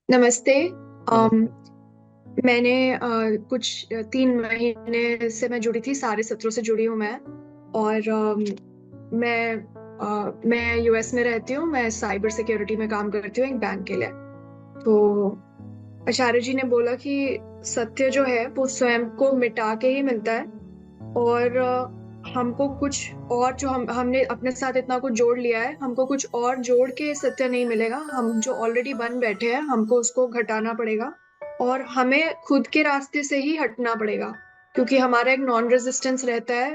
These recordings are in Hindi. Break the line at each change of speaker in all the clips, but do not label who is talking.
नमस्ते।
नमस्ते।
मैंने कुछ 3 महीने से मैं जुड़ी थी, सारे सत्रों से जुड़ी हूँ मैं। और मैं यूएस में रहती हूँ। मैं साइबर सिक्योरिटी में काम करती हूँ एक बैंक के लिए। तो आचार्य जी ने बोला कि सत्य जो है वो स्वयं को मिटा के ही मिलता है। और हमको कुछ और जो हमने अपने साथ इतना कुछ जोड़ लिया है, हमको कुछ और जोड़ के सत्य नहीं मिलेगा। हम जो ऑलरेडी बन बैठे हैं हमको उसको घटाना पड़ेगा। और हमें खुद के रास्ते से ही हटना पड़ेगा, क्योंकि हमारा एक नॉन रेजिस्टेंस रहता है।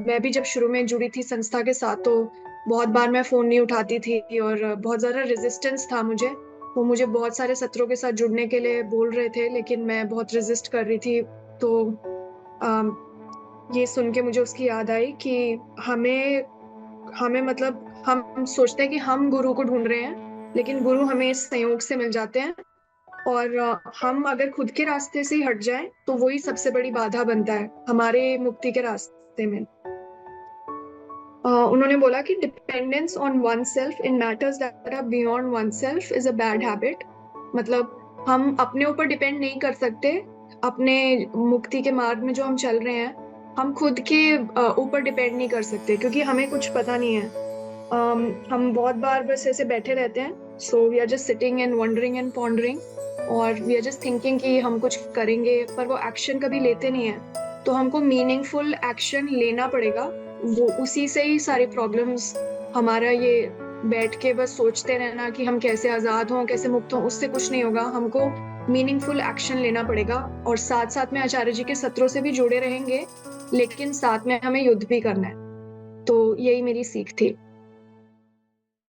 मैं भी जब शुरू में जुड़ी थी संस्था के साथ, तो बहुत बार मैं फोन नहीं उठाती थी और बहुत ज्यादा रेजिस्टेंस था मुझे। वो मुझे बहुत सारे सत्रों के साथ जुड़ने के लिए बोल रहे थे, लेकिन मैं बहुत रेजिस्ट कर रही थी। तो अम, ये सुन के मुझे उसकी याद आई कि हमें हमें मतलब हम सोचते हैं कि हम गुरु को ढूंढ रहे हैं, लेकिन गुरु हमें इस संयोग से मिल जाते हैं। और हम अगर खुद के रास्ते से ही हट जाएं तो वही सबसे बड़ी बाधा बनता है हमारे मुक्ति के रास्ते में। उन्होंने बोला कि dependence on one self in matters that are beyond one self is a bad habit. मतलब हम अपने ऊपर डिपेंड नहीं कर सकते। अपने मुक्ति के मार्ग में जो हम चल रहे हैं, हम खुद के ऊपर डिपेंड नहीं कर सकते, क्योंकि हमें कुछ पता नहीं है। हम बहुत बार बस ऐसे बैठे रहते हैं। So we are just sitting and wondering and pondering, और वी आर जस्ट थिंकिंग कि हम कुछ करेंगे, पर वो एक्शन कभी लेते नहीं है। तो हमको मीनिंगफुल एक्शन लेना पड़ेगा। वो उसी से ही सारी प्रॉब्लम्स, हमारा ये बैठ के बस सोचते रहना कि हम कैसे आजाद हों, कैसे मुक्त हों, उससे कुछ नहीं होगा। हमको मीनिंगफुल एक्शन लेना पड़ेगा। और साथ साथ में आचार्य जी के सत्रों से भी जुड़े रहेंगे, लेकिन साथ में हमें युद्ध भी करना है। तो यही मेरी सीख थी।